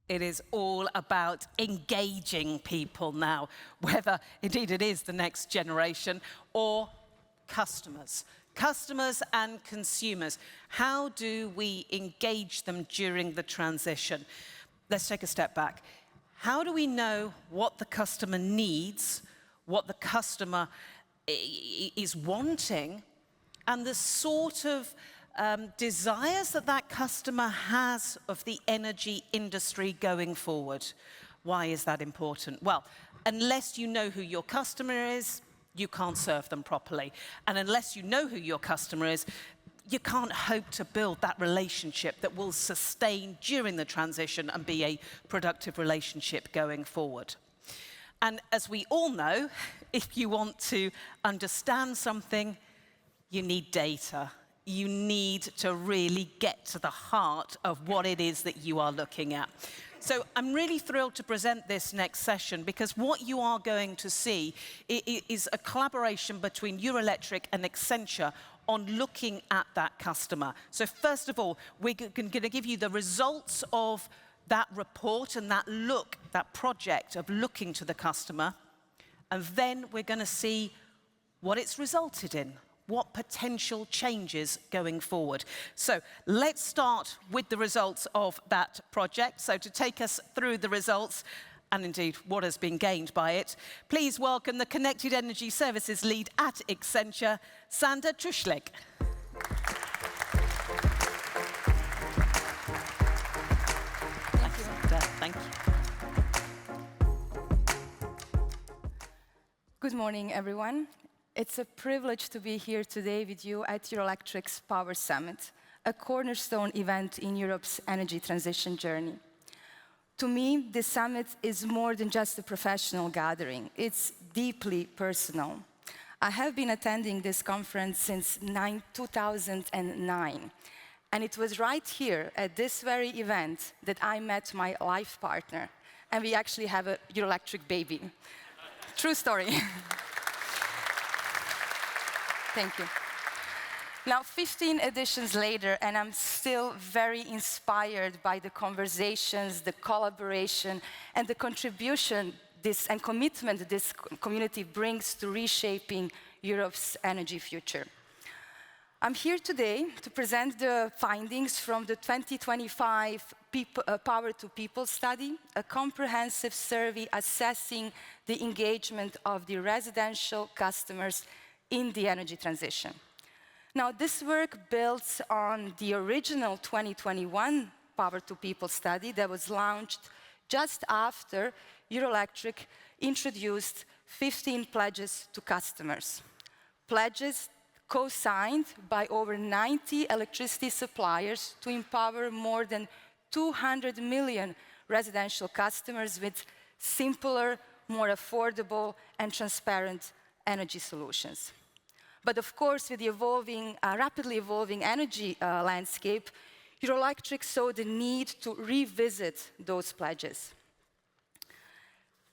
It is all about engaging people now, whether indeed it is the next generation or customers. Customers and consumers. How do we engage them during the transition? Let's take a step back. How do we know what the customer needs, what the customer is wanting, and the sort of desires that that customer has of the energy industry going forward? Why is that important? Well, unless you know who your customer is, you can't serve them properly. And unless you know who your customer is, you can't hope to build that relationship that will sustain during the transition and be a productive relationship going forward. And as we all know, if you want to understand something, you need data. You need to really get to the heart of what it is that you are looking at. So I'm really thrilled to present this next session, because what you are going to see is a collaboration between Eurelectric and Accenture on looking at that customer. So first of all, we're going to give you the results of that report and that look, that project of looking to the customer. And then we're going to see what it's resulted in, what potential changes going forward. So let's start with the results of that project. So to take us through the results, and indeed what has been gained by it, please welcome the Connected Energy Services Lead at Accenture, Sander Truschlik. Thank you. Good morning, everyone. It's a privilege to be here today with you at Eurelectric's Power Summit, a cornerstone event in Europe's energy transition journey. To me, this summit is more than just a professional gathering. It's deeply personal. I have been attending this conference since 2009. And it was right here at this very event that I met my life partner. And we actually have a Eurelectric baby. True story. Thank you. Now, 15 editions later, and I'm still very inspired by the conversations, the collaboration, and the contribution and commitment this community brings to reshaping Europe's energy future. I'm here today to present the findings from the 2025 Power to People study, a comprehensive survey assessing the engagement of the residential customers in the energy transition. Now, this work builds on the original 2021 Power to People study that was launched just after Eurelectric introduced 15 pledges to customers. Pledges co-signed by over 90 electricity suppliers to empower more than 200 million residential customers with simpler, more affordable, and transparent energy solutions. But of course, with the rapidly evolving energy landscape, Eurelectric saw the need to revisit those pledges.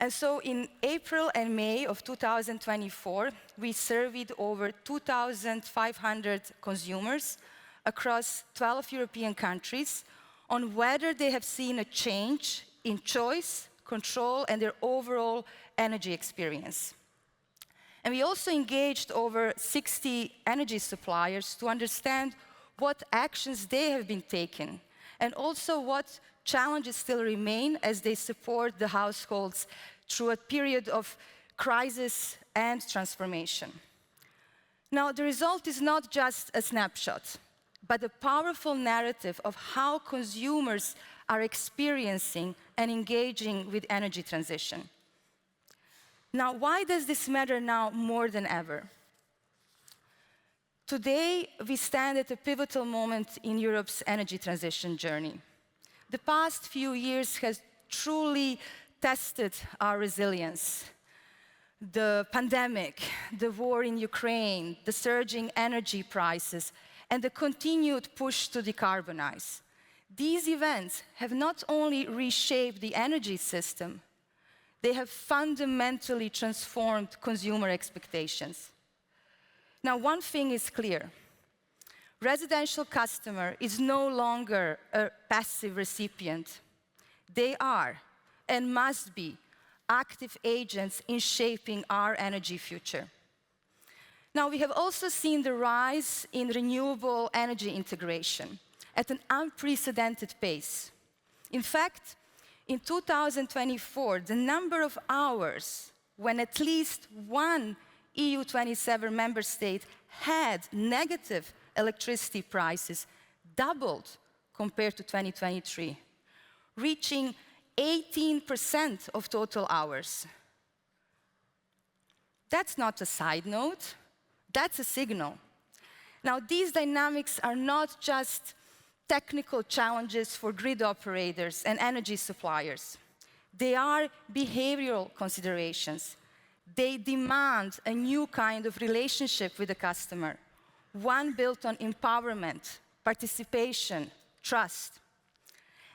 And so in April and May of 2024, we surveyed over 2,500 consumers across 12 European countries on whether they have seen a change in choice, control, and their overall energy experience. And we also engaged over 60 energy suppliers to understand what actions they have been taking, and also what challenges still remain as they support the households through a period of crisis and transformation. Now, the result is not just a snapshot, but a powerful narrative of how consumers are experiencing and engaging with energy transition. Now, why does this matter now more than ever? Today, we stand at a pivotal moment in Europe's energy transition journey. The past few years has truly tested our resilience. The pandemic, the war in Ukraine, the surging energy prices, and the continued push to decarbonize. These events have not only reshaped the energy system, they have fundamentally transformed consumer expectations. Now, one thing is clear. Residential customer is no longer a passive recipient. They are and must be active agents in shaping our energy future. Now, we have also seen the rise in renewable energy integration at an unprecedented pace. In fact, in 2024, the number of hours when at least one EU27 member state had negative electricity prices doubled compared to 2023, reaching 18% of total hours. That's not a side note, that's a signal. Now, these dynamics are not just technical challenges for grid operators and energy suppliers. They are behavioral considerations. They demand a new kind of relationship with the customer, one built on empowerment, participation, trust.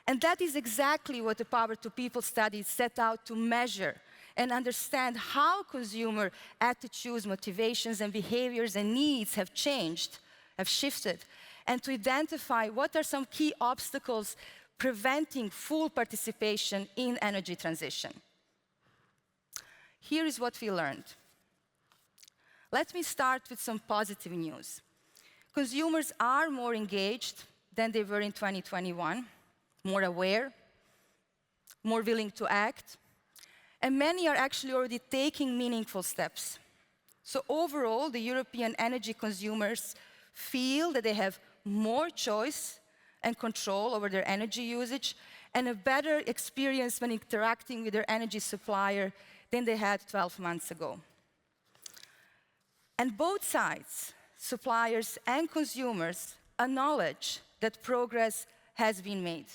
And that is exactly what the Power to People studies set out to measure and understand how consumer attitudes, motivations, and behaviors and needs have changed, have shifted, and to identify what are some key obstacles preventing full participation in energy transition. Here is what we learned. Let me start with some positive news. Consumers are more engaged than they were in 2021, more aware, more willing to act, and many are actually already taking meaningful steps. So overall, the European energy consumers feel that they have more choice and control over their energy usage and a better experience when interacting with their energy supplier than they had 12 months ago. And both sides, suppliers and consumers, acknowledge that progress has been made.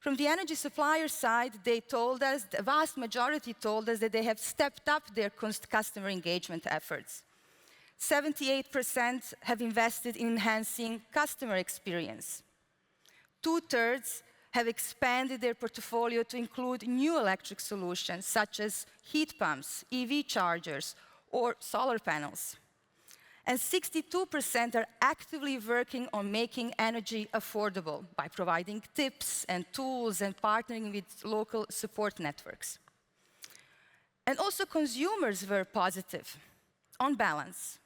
From the energy supplier side, they told us, the vast majority told us that they have stepped up their customer engagement efforts. 78% have invested in enhancing customer experience. 2/3 have expanded their portfolio to include new electric solutions, such as heat pumps, EV chargers, or solar panels. And 62% are actively working on making energy affordable by providing tips and tools and partnering with local support networks. And also consumers were positive, on balance.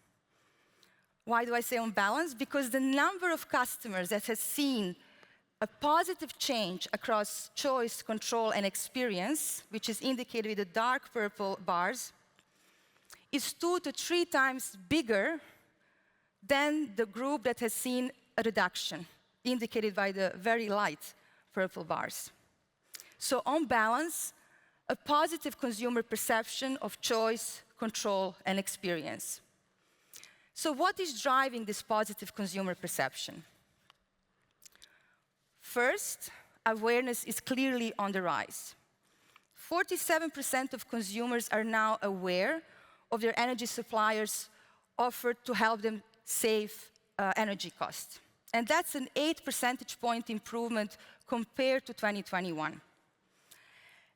Why do I say on balance? Because the number of customers that has seen a positive change across choice, control, and experience, which is indicated with the dark purple bars, is 2 to 3 times bigger than the group that has seen a reduction, indicated by the very light purple bars. So on balance, a positive consumer perception of choice, control, and experience. So what is driving this positive consumer perception? First, awareness is clearly on the rise. 47% of consumers are now aware of their energy suppliers' offer to help them save energy costs. And that's an 8 percentage point improvement compared to 2021.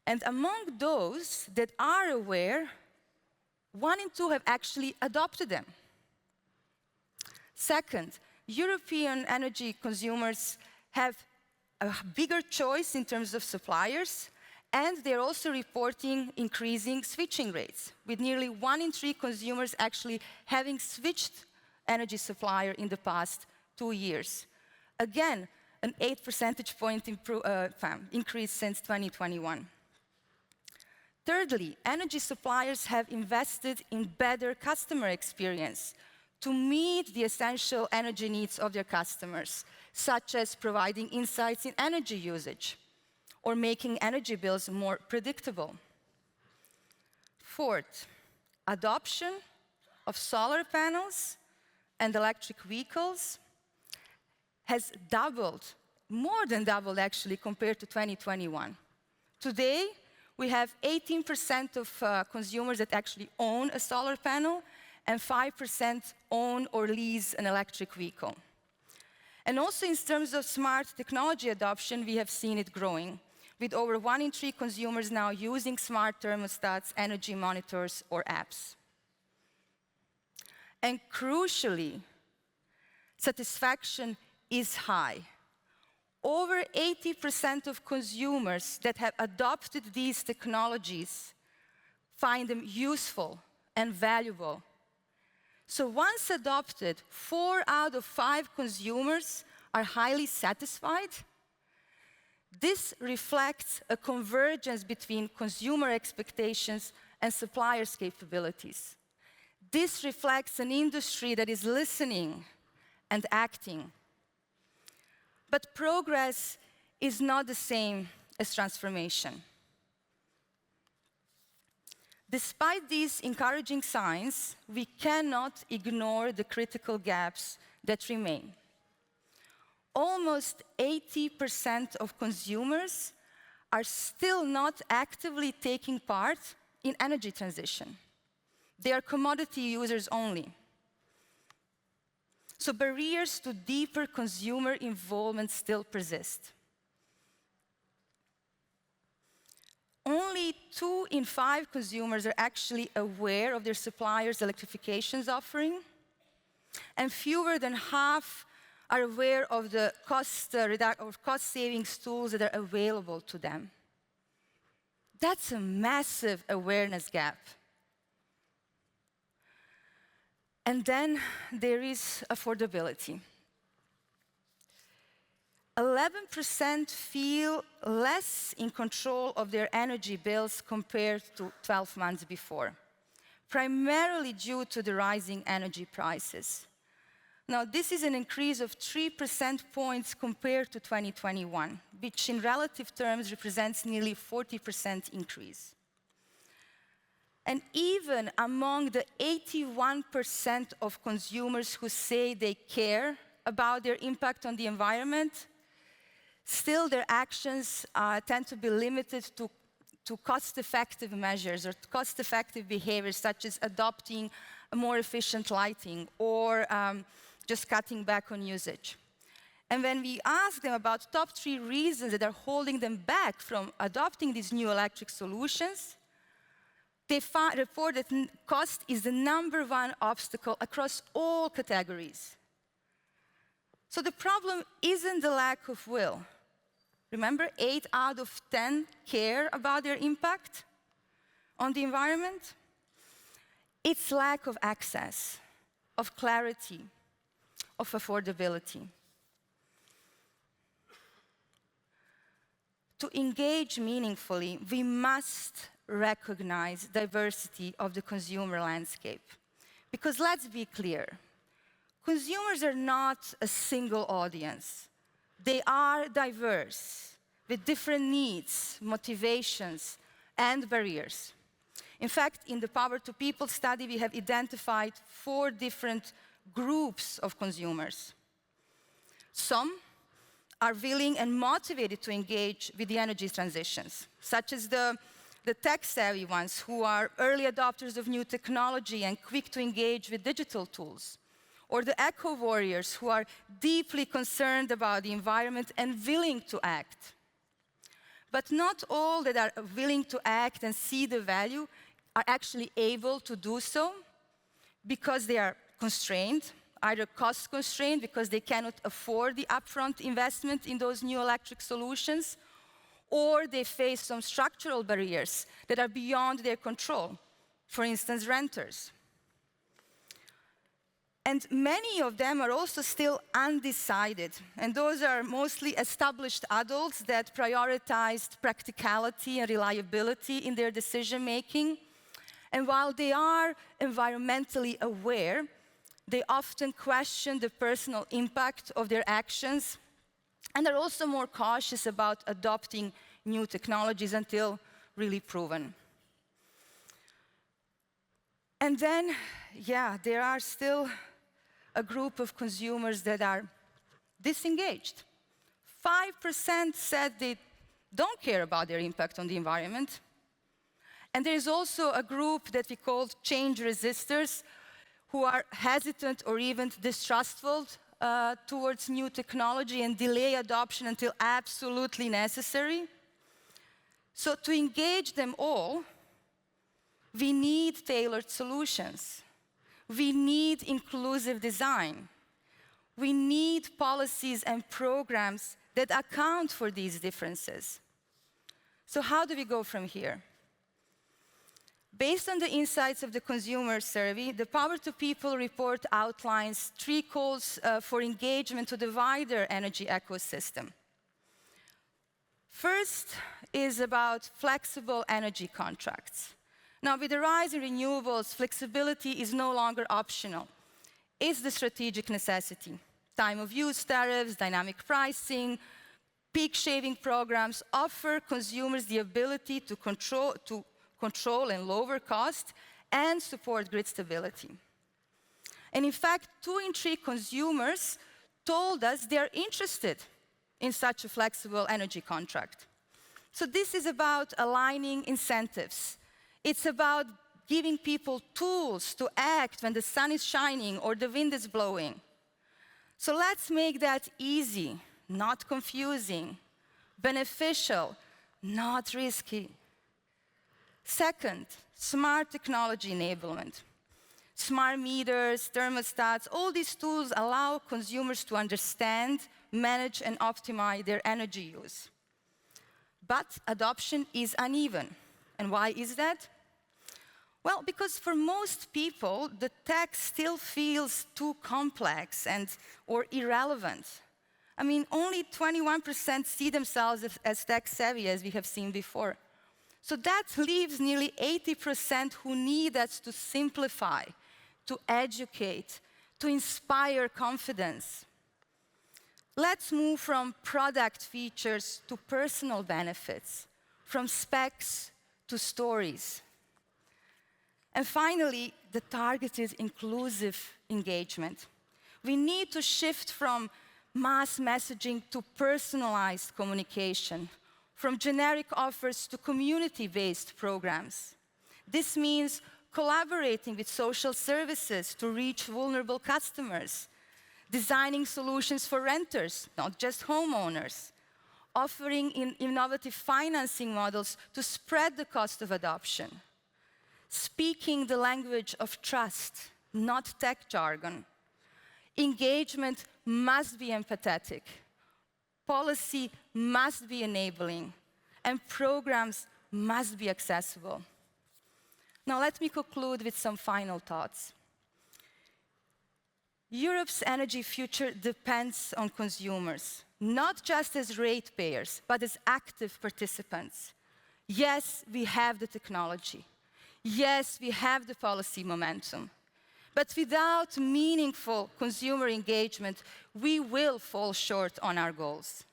And among those that are aware, 1 in 2 have actually adopted them. Second, European energy consumers have a bigger choice in terms of suppliers, and they're also reporting increasing switching rates, with nearly 1 in 3 consumers actually having switched energy supplier in the past 2 years. Again, an 8 percentage point increase since 2021. Thirdly, energy suppliers have invested in better customer experience to meet the essential energy needs of their customers, such as providing insights in energy usage or making energy bills more predictable. Fourth, adoption of solar panels and electric vehicles has doubled, more than doubled actually, compared to 2021. Today, we have 18% of consumers that actually own a solar panel, and 5% own or lease an electric vehicle. And also in terms of smart technology adoption, we have seen it growing, with over 1 in 3 consumers now using smart thermostats, energy monitors, or apps. And crucially, satisfaction is high. over 80% of consumers that have adopted these technologies find them useful and valuable. So once adopted, 4 out of 5 consumers are highly satisfied. This reflects a convergence between consumer expectations and suppliers' capabilities. This reflects an industry that is listening and acting. But progress is not the same as transformation. Despite these encouraging signs, we cannot ignore the critical gaps that remain. Almost 80% of consumers are still not actively taking part in energy transition. They are commodity users only. So barriers to deeper consumer involvement still persist. Only 2 in 5 consumers are actually aware of their supplier's electrification offering, and fewer than half are aware of the cost savings tools that are available to them. That's a massive awareness gap. And then there is affordability. 11% feel less in control of their energy bills compared to 12 months before, primarily due to the rising energy prices. Now, this is an increase of 3 percentage points compared to 2021, which in relative terms represents nearly 40% increase. And even among the 81% of consumers who say they care about their impact on the environment, still their actions tend to be limited to cost-effective measures or cost-effective behaviors, such as adopting a more efficient lighting or just cutting back on usage. And when we ask them about top 3 reasons that are holding them back from adopting these new electric solutions, they report that cost is the #1 obstacle across all categories. So the problem isn't the lack of will. Remember, 8 out of 10 care about their impact on the environment. It's lack of access, of clarity, of affordability. To engage meaningfully, we must recognize diversity of the consumer landscape. Because let's be clear, consumers are not a single audience. They are diverse, with different needs, motivations, and barriers. In fact, in the Power to People study, we have identified 4 different groups of consumers. Some are willing and motivated to engage with the energy transitions, such as the tech-savvy ones who are early adopters of new technology and quick to engage with digital tools, or the eco-warriors who are deeply concerned about the environment and willing to act. But not all that are willing to act and see the value are actually able to do so because they are constrained, either cost constrained because they cannot afford the upfront investment in those new electric solutions, or they face some structural barriers that are beyond their control, for instance, renters. And many of them are also still undecided, and those are mostly established adults that prioritized practicality and reliability in their decision-making. And while they are environmentally aware, they often question the personal impact of their actions, and are also more cautious about adopting new technologies until really proven. And then, there are still a group of consumers that are disengaged. 5% said they don't care about their impact on the environment. And there is also a group that we call change resistors, who are hesitant or even distrustful towards new technology and delay adoption until absolutely necessary. So to engage them all, we need tailored solutions. We need inclusive design. We need policies and programs that account for these differences. So how do we go from here? Based on the insights of the consumer survey, the Power to People report outlines 3 calls for engagement to the wider energy ecosystem. First is about flexible energy contracts. Now, with the rise in renewables, flexibility is no longer optional. It's the strategic necessity. Time of use tariffs, dynamic pricing, peak shaving programs offer consumers the ability to control and lower cost and support grid stability. And in fact, 2 in 3 consumers told us they are interested in such a flexible energy contract. So this is about aligning incentives. It's about giving people tools to act when the sun is shining or the wind is blowing. So let's make that easy, not confusing, beneficial, not risky. Second, smart technology enablement. Smart meters, thermostats, all these tools allow consumers to understand, manage, and optimize their energy use. But adoption is uneven. And why is that? Well, because for most people, the tech still feels too complex or irrelevant. I mean, only 21% see themselves as tech-savvy, as we have seen before. So that leaves nearly 80% who need us to simplify, to educate, to inspire confidence. Let's move from product features to personal benefits, from specs to stories. And finally, the targeted inclusive engagement. We need to shift from mass messaging to personalized communication, from generic offers to community-based programs. This means collaborating with social services to reach vulnerable customers, designing solutions for renters, not just homeowners, offering innovative financing models to spread the cost of adoption, speaking the language of trust, not tech jargon. Engagement must be empathetic. Policy must be enabling, and programs must be accessible. Now, let me conclude with some final thoughts. Europe's energy future depends on consumers, not just as ratepayers, but as active participants. Yes, we have the technology. Yes, we have the policy momentum. But without meaningful consumer engagement, we will fall short on our goals.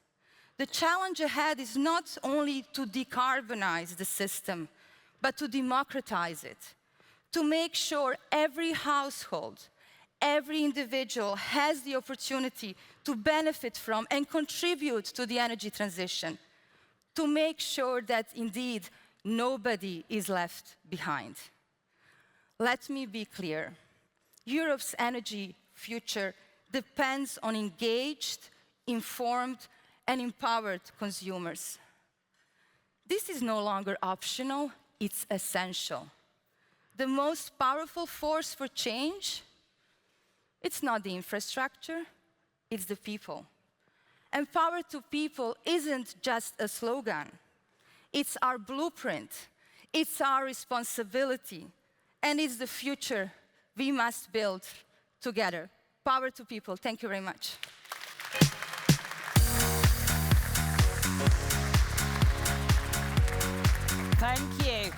The challenge ahead is not only to decarbonize the system, but to democratize it, to make sure every household, every individual has the opportunity to benefit from and contribute to the energy transition, to make sure that indeed nobody is left behind. Let me be clear. Europe's energy future depends on engaged, informed, and empowered consumers. This is no longer optional, it's essential. The most powerful force for change, it's not the infrastructure, it's the people. And Power to People isn't just a slogan. It's our blueprint, it's our responsibility, and it's the future we must build together. Power to People. Thank you very much. Thank you.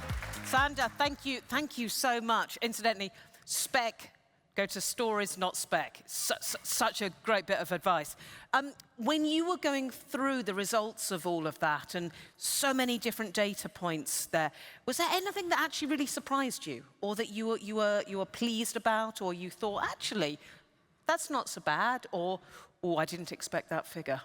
Sandra, thank you so much. Incidentally, spec, go to stories, not spec. Such a great bit of advice. When you were going through the results of all of that and so many different data points there, was there anything that actually really surprised you, or that you were pleased about, or you thought, actually, that's not so bad, or, oh, I didn't expect that figure?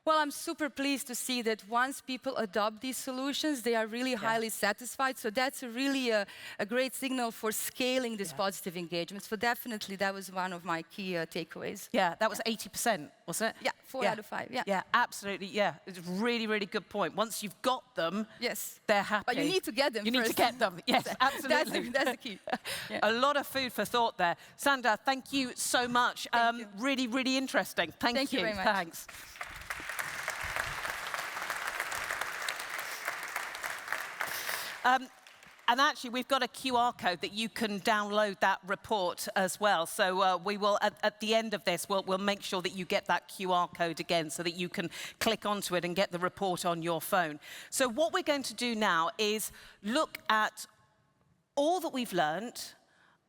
Well, I'm super pleased to see that once people adopt these solutions, they are really highly satisfied. So that's really a great signal for scaling this positive engagement. So definitely that was one of my key takeaways. Yeah, that was 80%, wasn't it? Yeah, 4 out of 5, yeah. Yeah, absolutely, yeah. It's a really, really good point. Once you've got them, they're happy. But you need to get them You need to get them, yes, absolutely. That's the key. Yeah. A lot of food for thought there. Sandra, thank you so much. Thank you. Really, really interesting. Thank you. Thank you very much. Thanks. And actually, we've got a QR code that you can download that report as well. So we will, at the end of this, we'll make sure that you get that QR code again so that you can click onto it and get the report on your phone. So what we're going to do now is look at all that we've learned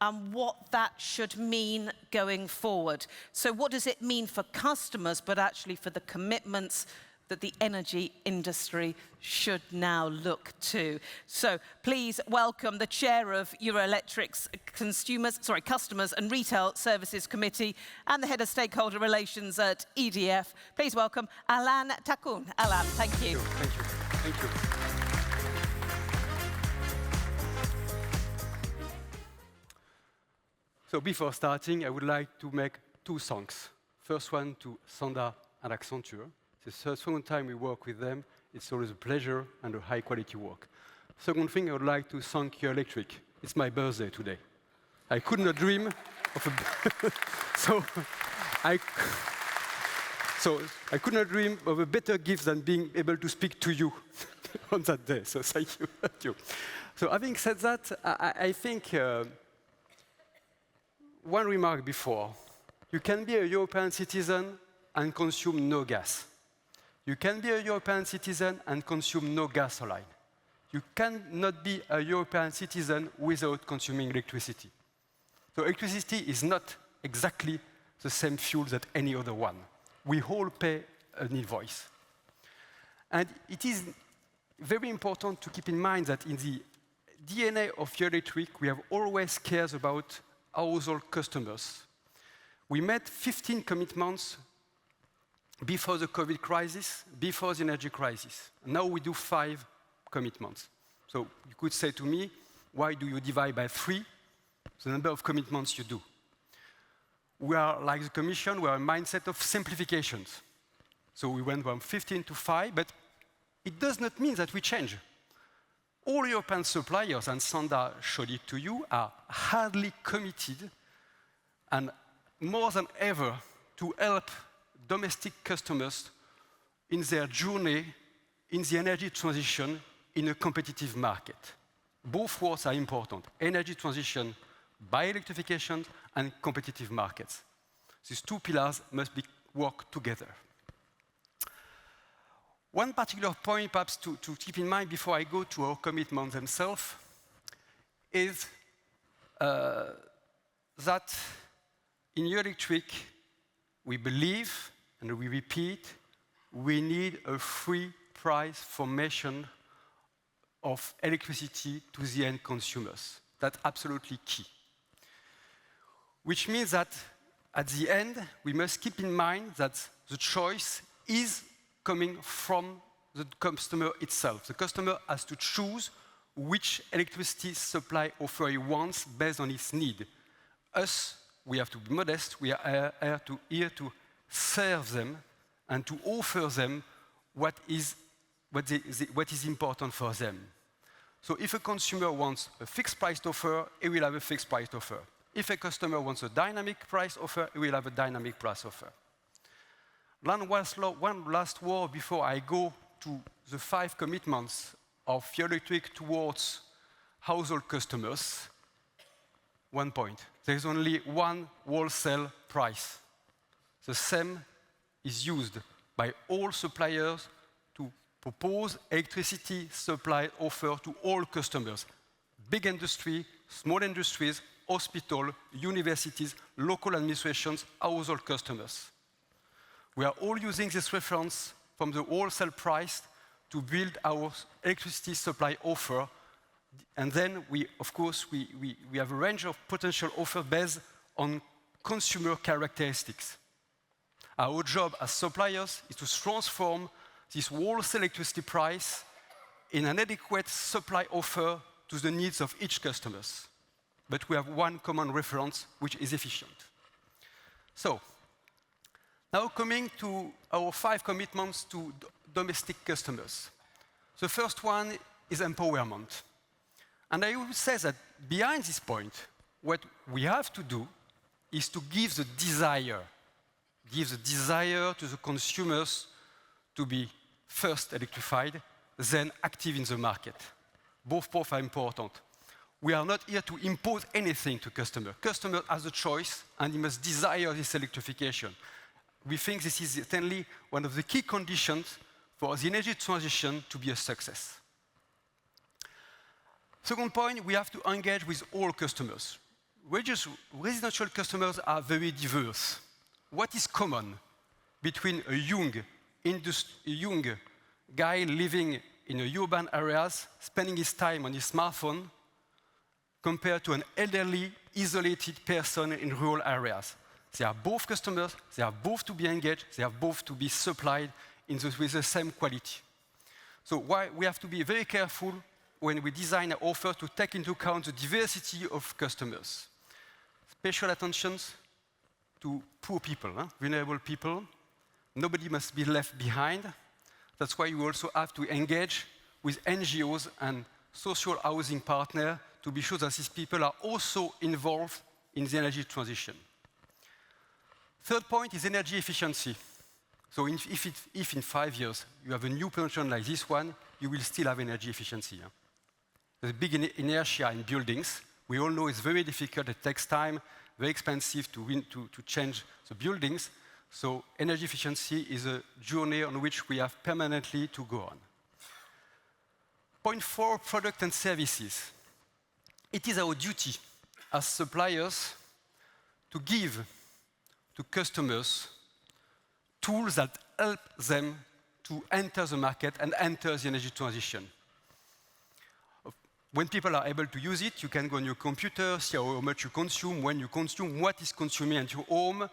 and what that should mean going forward. So what does it mean for customers, but actually for the commitments that the energy industry should now look to. So please welcome the chair of Eurelectric's Customers and Retail Services Committee and the head of stakeholder relations at EDF. Please welcome Alain Takoun. Alain, thank you. Thank you. Thank you. So before starting, I would like to make 2 thanks. First one to Sanda and Accenture. It's the second time we work with them. It's always a pleasure and a high-quality work. Second thing, I would like to thank Eurelectric. It's my birthday today. I could not dream of a I could not dream of a better gift than being able to speak to you on that day. So thank you. Thank you. So having said that, I think one remark before. You can be a European citizen and consume no gas. You can be a European citizen and consume no gasoline. You cannot be a European citizen without consuming electricity. So electricity is not exactly the same fuel as any other one. We all pay an invoice. And it is very important to keep in mind that in the DNA of Eurelectric, we have always cared about household customers. We made 15 commitments before the COVID crisis, before the energy crisis. Now we do 5 commitments. So you could say to me, why do you divide by 3 the number of commitments you do? We are like the Commission, we are a mindset of simplifications. So we went from 15 to 5, but it does not mean that we change. All European suppliers, and Sanda showed it to you, are hardly committed and more than ever to help domestic customers in their journey in the energy transition in a competitive market. Both words are important, energy transition by electrification and competitive markets. These 2 pillars must work together. One particular point perhaps to keep in mind before I go to our commitments themselves is that in Eurelectric, we believe, and we repeat, we need a free price formation of electricity to the end consumers. That's absolutely key. Which means that at the end, we must keep in mind that the choice is coming from the customer itself. The customer has to choose which electricity supply offer he wants based on his need. Us, we have to be modest. We are here to serve them and to offer them what is important for them. So if a consumer wants a fixed price offer, he will have a fixed price offer. If a customer wants a dynamic price offer, he will have a dynamic price offer. One last word before I go to the 5 commitments of Eurelectric towards household customers. One point. There is only one wholesale price. The same is used by all suppliers to propose electricity supply offer to all customers. Big industry, small industries, hospitals, universities, local administrations, household customers. We are all using this reference from the wholesale price to build our electricity supply offer. And then, of course, we have a range of potential offers based on consumer characteristics. Our job as suppliers is to transform this wholesale electricity price in an adequate supply offer to the needs of each customer. But we have one common reference, which is efficient. So, now coming to our 5 commitments to domestic customers. The first one is empowerment. And I would say that behind this point, what we have to do is to give the desire to the consumers to be first electrified, then active in the market. Both paths are important. We are not here to impose anything to customer. Customer has a choice, and he must desire this electrification. We think this is certainly one of the key conditions for the energy transition to be a success. Second point, we have to engage with all customers. Residential customers are very diverse. What is common between a young guy living in urban areas, spending his time on his smartphone, compared to an elderly, isolated person in rural areas? They are both customers, they are both to be engaged, they are both to be supplied with the same quality. So why we have to be very careful when we design an offer to take into account the diversity of customers. Special attention to poor people, vulnerable people. Nobody must be left behind. That's why you also have to engage with NGOs and social housing partners to be sure that these people are also involved in the energy transition. Third point is energy efficiency. So if in 5 years you have a new production like this one, you will still have energy efficiency. There's a big inertia in buildings. We all know it's very difficult, it takes time, very expensive to change the buildings. So energy efficiency is a journey on which we have permanently to go on. Point 4, product and services. It is our duty as suppliers to give to customers tools that help them to enter the market and enter the energy transition. When people are able to use it, you can go on your computer, see how much you consume, when you consume, what is consuming at your home,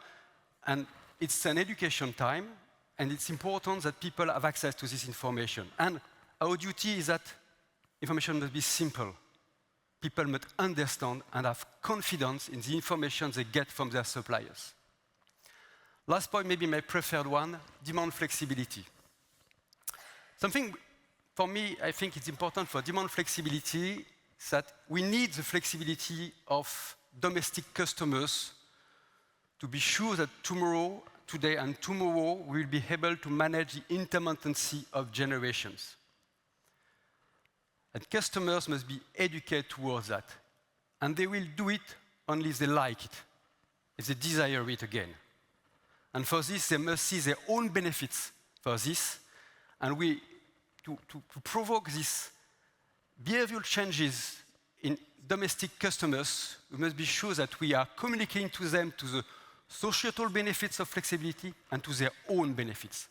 and it's an education time, and it's important that people have access to this information. And our duty is that information must be simple. People must understand and have confidence in the information they get from their suppliers. Last point, maybe my preferred one, demand flexibility. Something, for me, I think it's important for demand flexibility is that we need the flexibility of domestic customers to be sure that tomorrow, today and tomorrow, we will be able to manage the intermittency of generations. And customers must be educated towards that. And they will do it only if they like it, if they desire it again. And for this, they must see their own benefits for this. And to provoke these behavioral changes in domestic customers, we must be sure that we are communicating to them to the societal benefits of flexibility and to their own benefits.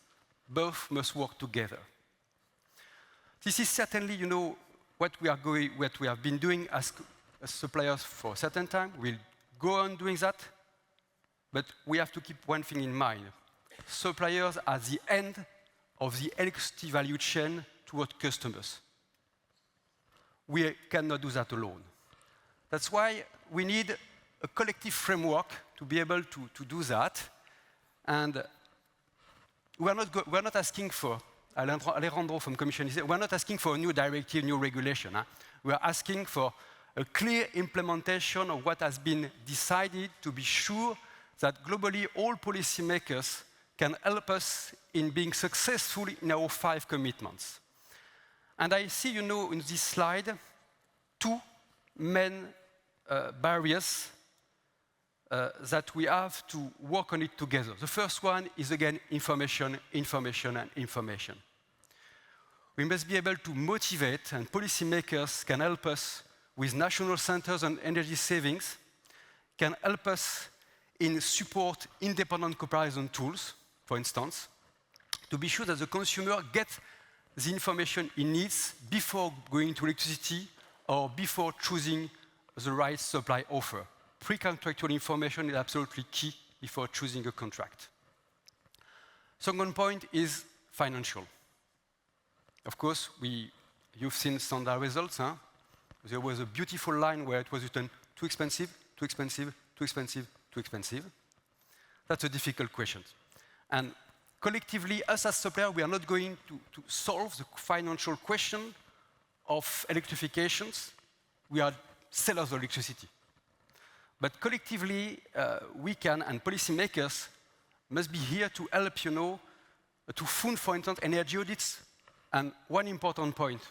Both must work together. This is certainly, what we have been doing as suppliers for a certain time. We'll go on doing that, but we have to keep one thing in mind. Suppliers are the end of the electricity value chain toward customers. We cannot do that alone. That's why we need a collective framework to be able to do that. And we're not asking for, Alejandro from Commission is here, we're not asking for a new directive, new regulation. We're asking for a clear implementation of what has been decided to be sure that globally all policymakers can help us in being successful in our 5 commitments. And I see, in this slide, 2 main barriers that we have to work on it together. The first one is, again, information, information, and information. We must be able to motivate, and policymakers can help us with national centers on energy savings, can help us in support independent comparison tools, for instance, to be sure that the consumer gets the information he needs before going to electricity or before choosing the right supply offer. Pre-contractual information is absolutely key before choosing a contract. Second point is financial. Of course, you've seen standard results. There was a beautiful line where it was written, too expensive, too expensive, too expensive, too expensive. That's a difficult question. And collectively, us as suppliers, we are not going to solve the financial question of electrifications. We are sellers of electricity. But collectively, we can, and policymakers must be here to help, to fund, for instance, energy audits. And one important point,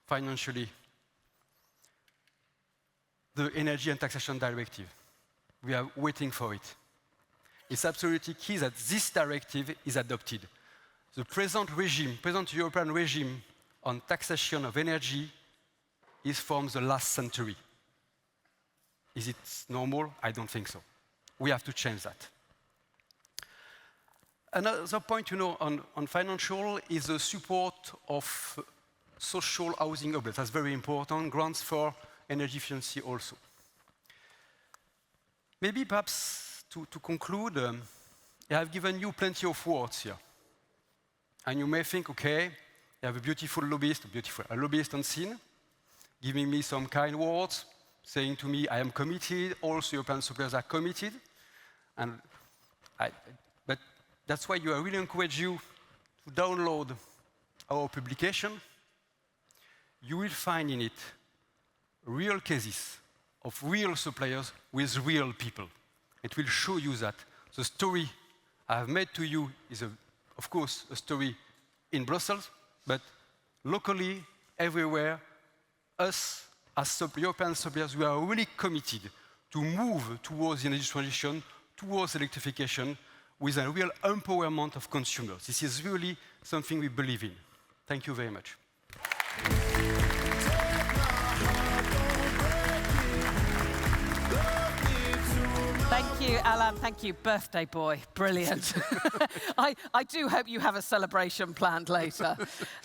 financially, the Energy and Taxation Directive. We are waiting for it. It's absolutely key that this directive is adopted. The present European regime on taxation of energy is from the last century. Is it normal? I don't think so. We have to change that. Another point, on financial is the support of social housing objects. That's very important. Grants for energy efficiency also. Maybe perhaps to conclude, I have given you plenty of words here. And you may think, okay, you have a beautiful lobbyist, a lobbyist on scene, giving me some kind words, saying to me, I am committed, also European suppliers are committed. But that's why I really encourage you to download our publication. You will find in it real cases of real suppliers with real people. It will show you that the story I have made to you is, of course, a story in Brussels, but locally, everywhere, us, as European suppliers, we are really committed to move towards the energy transition, towards electrification, with a real empowerment of consumers. This is really something we believe in. Thank you very much. Thank you, Alain. Thank you, birthday boy. Brilliant. I do hope you have a celebration planned later.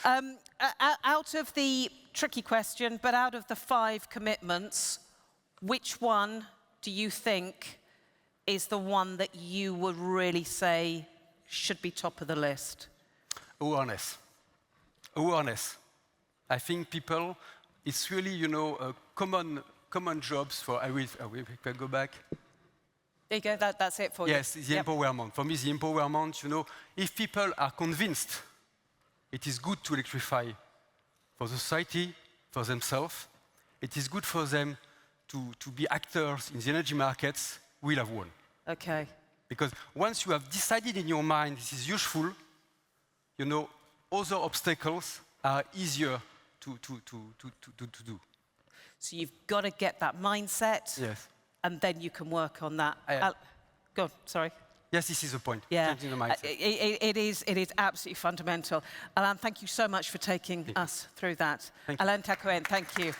Out of the tricky question, but out of the 5 commitments, which one do you think is the one that you would really say should be top of the list? Awareness. Awareness. I think people, it's really, common jobs for, we can go back. There you go, that's it for you. Yes, the empowerment. For me, the empowerment, if people are convinced it is good to electrify for society, for themselves, it is good for them to be actors in the energy markets, we'll have won. Okay. Because once you have decided in your mind this is useful, other obstacles are easier to do. So you've got to get that mindset. Yes. And then you can work on that. Go on, sorry. Yes, this is the point. Yeah, changing the mindset. It is absolutely fundamental. Alain, thank you so much for taking us through that. Alain Tacoen, thank you.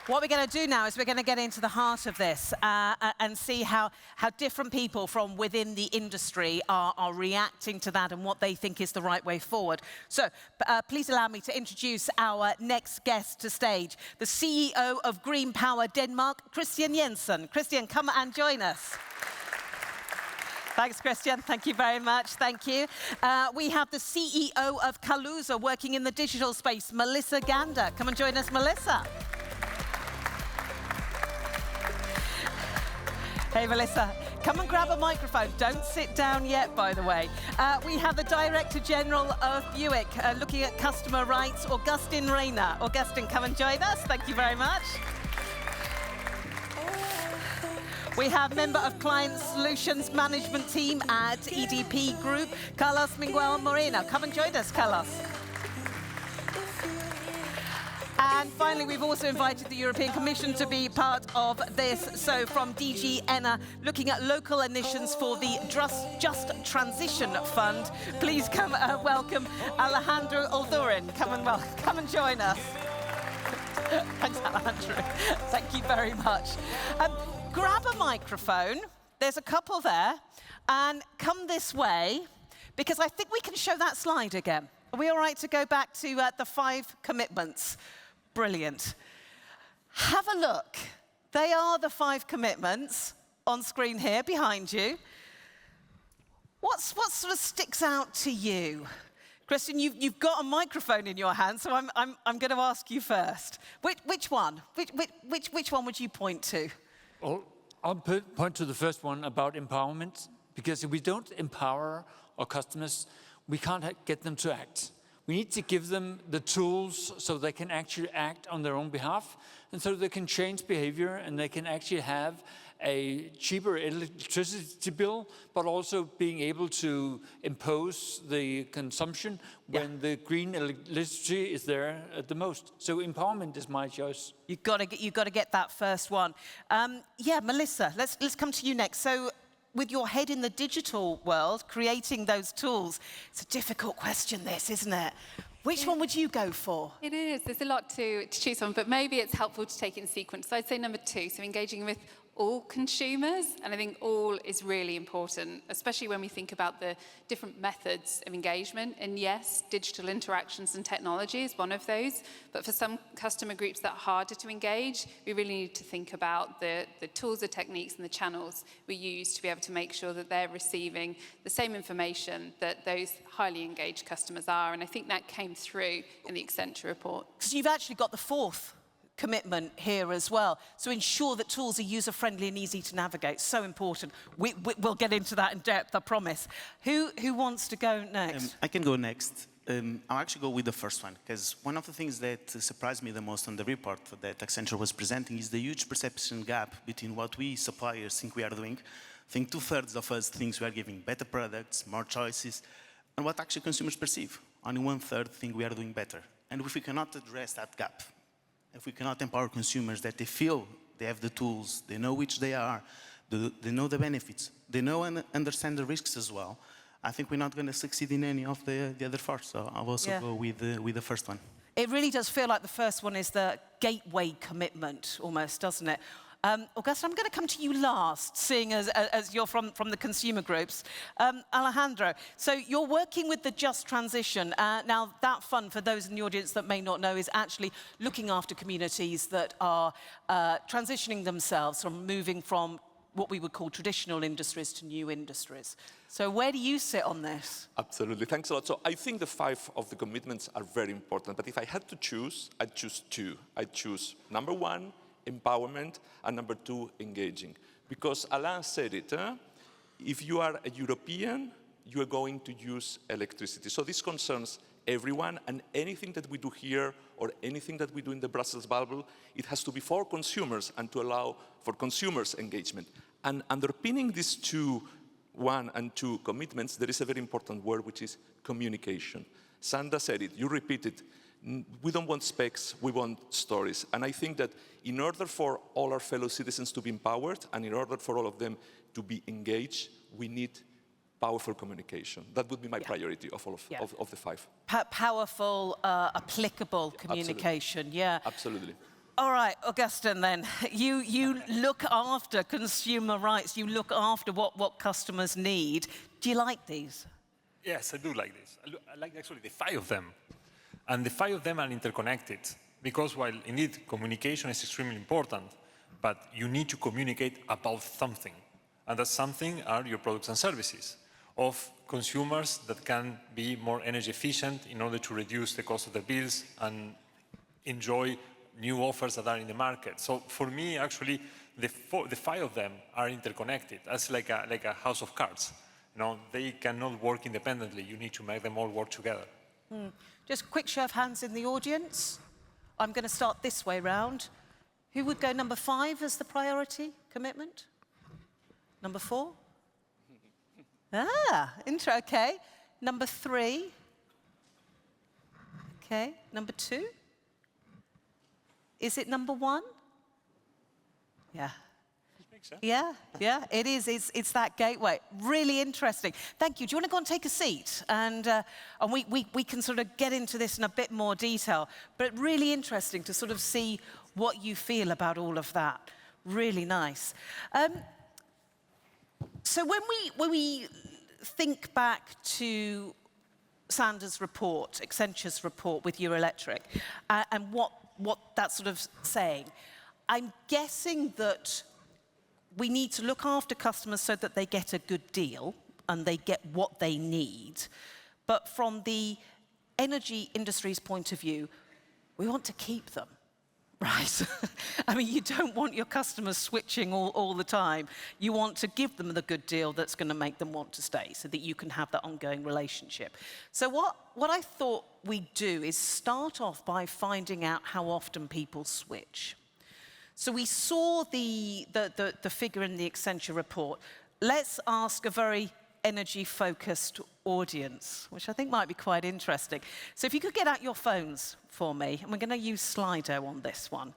What we're going to do now is we're going to get into the heart of this and see how different people from within the industry are reacting to that and what they think is the right way forward. So please allow me to introduce our next guest to stage, the CEO of Green Power Denmark, Christian Jensen. Christian, come and join us. Thanks, Christian. Thank you very much. Thank you. We have the CEO of Kaluza working in the digital space, Melissa Gander. Come and join us, Melissa. Hey, Melissa, come and grab a microphone. Don't sit down yet, by the way. We have the Director General of BEUC looking at customer rights, Augustin Reyna. Augustin, come and join us. Thank you very much. We have member of Client Solutions Management Team at EDP Group, Carlos Miguel Moreno. Come and join us, Carlos. And finally, we've also invited the European Commission to be part of this. So from DG ENER, looking at local emissions for the Just Transition Fund. Please come welcome Alejandro Aldurin. Come and join us. Thanks, Alejandro. Thank you very much. Grab a microphone. There's a couple there. And come this way, because I think we can show that slide again. Are we all right to go back to the 5 commitments? Brilliant. Have a look. They are the 5 commitments on screen here behind you. What sort of sticks out to you? Christian, you've got a microphone in your hand, so I'm going to ask you first. Which one? Which one would you point to? Well, I'll point to the first one about empowerment, because if we don't empower our customers, we can't get them to act. We need to give them the tools so they can actually act on their own behalf, and so they can change behavior and they can actually have a cheaper electricity bill, but also being able to impose the consumption when the green electricity is there at the most. So empowerment is my choice. You've got to get that first one. Yeah, Melissa, let's come to you next. So, with your head in the digital world, creating those tools, it's a difficult question, this, isn't it? Which one would you go for? It is. There's a lot to choose from, but maybe it's helpful to take it in sequence. So I'd say number 2, so engaging with all consumers, and I think all is really important, especially when we think about the different methods of engagement. And yes, digital interactions and technology is one of those, but for some customer groups that are harder to engage, we really need to think about the tools, the techniques, and the channels we use to be able to make sure that they're receiving the same information that those highly engaged customers are. And I think that came through in the Accenture report. Because you've actually got the 4th commitment here as well. So ensure that tools are user-friendly and easy to navigate. So important. We'll get into that in depth, I promise. Who wants to go next? I can go next. I'll actually go with the first one, because one of the things that surprised me the most on the report that Accenture was presenting is the huge perception gap between what we suppliers think we are doing. I think 2/3 of us think we are giving better products, more choices, and what actually consumers perceive. Only 1/3 think we are doing better. And if we cannot address that gap, if we cannot empower consumers that they feel they have the tools, they know which they are, they know the benefits, they know and understand the risks as well, I think we're not going to succeed in any of the other 4. So I'll also go with the first one. It really does feel like the first one is the gateway commitment, almost, doesn't it? Augusta, I'm going to come to you last, seeing as you're from the consumer groups. Alejandro, so you're working with the Just Transition. Now, that fund, for those in the audience that may not know, is actually looking after communities that are transitioning themselves from moving from what we would call traditional industries to new industries. So where do you sit on this? Absolutely, thanks a lot. So I think the 5 of the commitments are very important, but if I had to choose, I'd choose 2. I'd choose number 1, empowerment, and number 2, engaging. Because Alain said it, if you are a European, you are going to use electricity. So this concerns everyone, and anything that we do here or anything that we do in the Brussels bubble, it has to be for consumers and to allow for consumers' engagement. And underpinning these 2, 1 and 2 commitments, there is a very important word, which is communication. Sandra said it, you repeat it. We don't want specs, we want stories. And I think that in order for all our fellow citizens to be empowered and in order for all of them to be engaged, we need powerful communication. That would be my priority of all of the 5. Powerful, applicable communication, Absolutely. All right, Augustin, then. You look after consumer rights. You look after what customers need. Do you like these? Yes, I do like this. I like actually the 5 of them. And the 5 of them are interconnected. Because while indeed communication is extremely important, but you need to communicate about something. And that something are your products and services of consumers that can be more energy efficient in order to reduce the cost of their bills and enjoy new offers that are in the market. So for me, actually, the 5 of them are interconnected. That's like a house of cards. You know, they cannot work independently. You need to make them all work together. Just a quick show of hands in the audience. I'm going to start this way round. Who would go number 5 as the priority commitment? Number 4? Okay. Number 3? Okay. Number 2? Is it number 1? Yeah. Yeah, it is. It's that gateway. Really interesting. Thank you. Do you want to go and take a seat? And we can sort of get into this in a bit more detail. But really interesting to sort of see what you feel about all of that. Really nice. So when we think back to Sandra's report, Accenture's report with Eurelectric, and what that's sort of saying, I'm guessing that we need to look after customers so that they get a good deal and they get what they need. But from the energy industry's point of view, we want to keep them, right? I mean, you don't want your customers switching all the time. You want to give them the good deal that's going to make them want to stay so that you can have that ongoing relationship. So what I thought we'd do is start off by finding out how often people switch. So we saw the figure in the Accenture report. Let's ask a very energy-focused audience, which I think might be quite interesting. So if you could get out your phones for me, and we're going to use Slido on this one.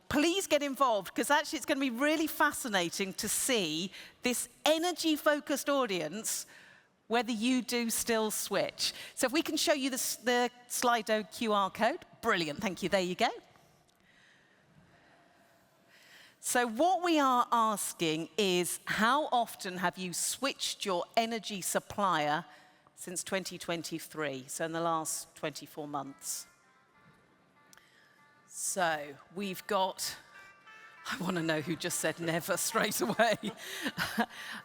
Please get involved, because actually it's going to be really fascinating to see this energy-focused audience, whether you do still switch. So if we can show you the Slido QR code, brilliant, thank you, there you go. So what we are asking is, how often have you switched your energy supplier since 2023, so in the last 24 months? So we've got, I want to know who just said never straight away.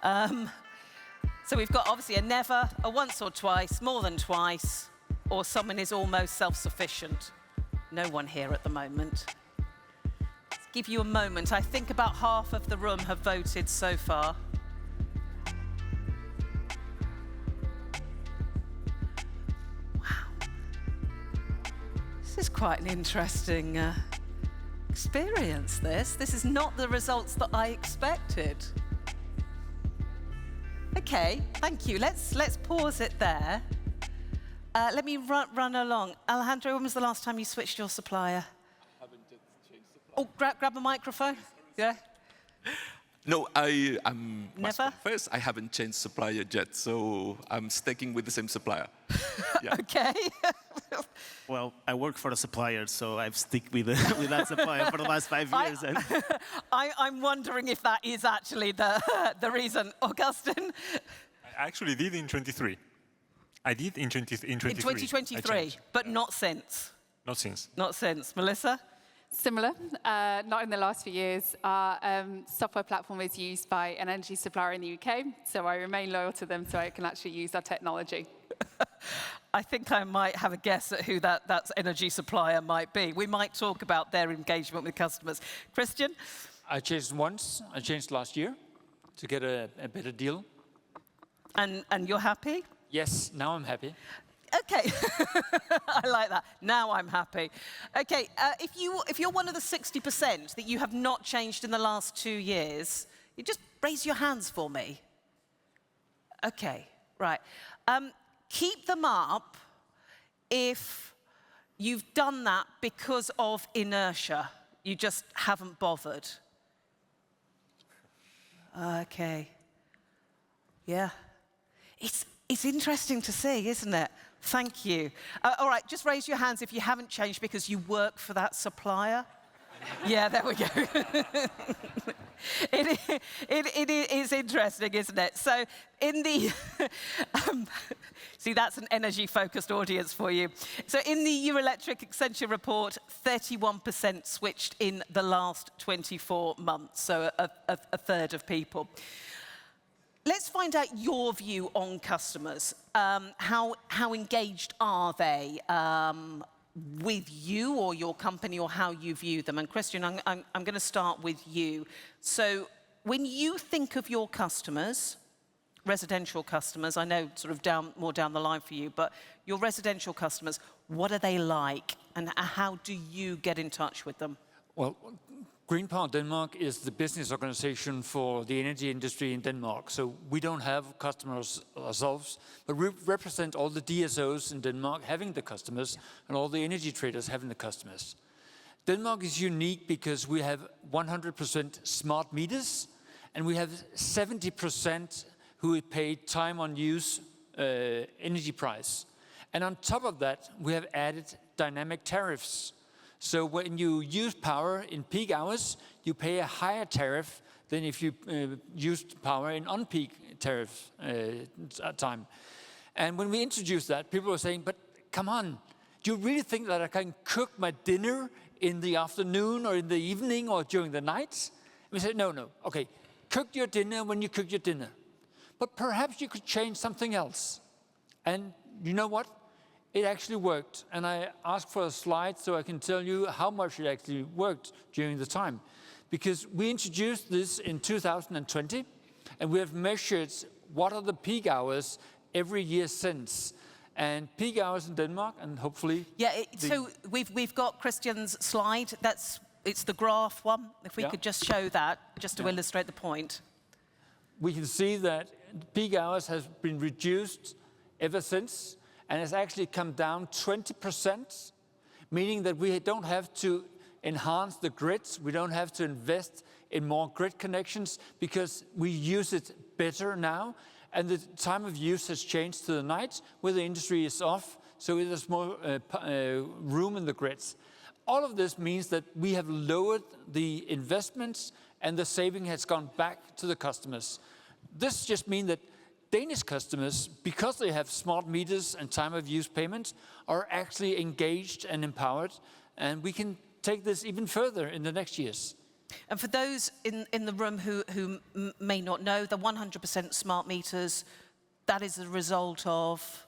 So we've got obviously a never, a once or twice, more than twice, or someone is almost self-sufficient. No one here at the moment. Let's give you a moment. I think about half of the room have voted so far. Wow. This is quite an interesting experience, this. This is not the results that I expected. Okay, thank you. Let's pause it there. Let me run along. Alejandro, when was the last time you switched your supplier? I haven't yet changed supplier. Oh, grab a microphone. Yeah. No, I'm Never? First, I haven't changed supplier yet, so I'm sticking with the same supplier. Yeah. Okay. Well, I work for a supplier, so I've stuck with that supplier for the last 5 years. I'm wondering if that is actually the reason. Augustin? I actually did in 23. I did in 23. In 2023, but not since. Not since. Not since. Melissa? Similar, not in the last few years. Our software platform is used by an energy supplier in the UK, so I remain loyal to them so I can actually use our technology. I think I might have a guess at who that energy supplier might be. We might talk about their engagement with customers. Christian? I changed once. I changed last year to get a better deal. And you're happy? Yes, now I'm happy. Okay, I like that. Now I'm happy. Okay, if you're one of the 60% that you have not changed in the last 2 years, you just raise your hands for me. Okay, right. Keep them up if you've done that because of inertia. You just haven't bothered. Okay. Yeah. It's interesting to see, isn't it? Thank you. All right, just raise your hands if you haven't changed because you work for that supplier. Yeah, there we go. It is interesting, isn't it? So in the... see, that's an energy-focused audience for you. So in the Eurelectric Accenture report, 31% switched in the last 24 months, so a third of people. Let's find out your view on customers. How engaged are they with you or your company, or how you view them? And Christian, I'm going to start with you. So when you think of your customers, residential customers, I know sort of more down the line for you, but your residential customers, what are they like, and how do you get in touch with them? Well, Green Power Denmark is the business organization for the energy industry in Denmark. So we don't have customers ourselves, but we represent all the DSOs in Denmark having the customers and all the energy traders having the customers. Denmark is unique because we have 100% smart meters, and we have 70% who pay time on use energy price. And on top of that, we have added dynamic tariffs. So when you use power in peak hours, you pay a higher tariff than if you used power in on-peak tariff time. And when we introduced that, people were saying, but come on, do you really think that I can cook my dinner in the afternoon or in the evening or during the night? And we said, no. Okay, cook your dinner when you cook your dinner. But perhaps you could change something else. And you know what? It actually worked, and I asked for a slide so I can tell you how much it actually worked during the time. Because we introduced this in 2020, and we have measured what are the peak hours every year since. And peak hours in Denmark, and hopefully... Yeah, so we've got Christian's slide. That's it's the graph one. If we Yeah. could just show that, just to Yeah. illustrate the point. We can see that peak hours has been reduced ever since, and has actually come down 20%, meaning that we don't have to enhance the grids, we don't have to invest in more grid connections, because we use it better now, and the time of use has changed to the night, where the industry is off, so there's more room in the grids. All of this means that we have lowered the investments, and the saving has gone back to the customers. This just means that Danish customers, because they have smart meters and time of use payments, are actually engaged and empowered, and we can take this even further in the next years. And for those in the room who may not know, the 100% smart meters, that is a result of?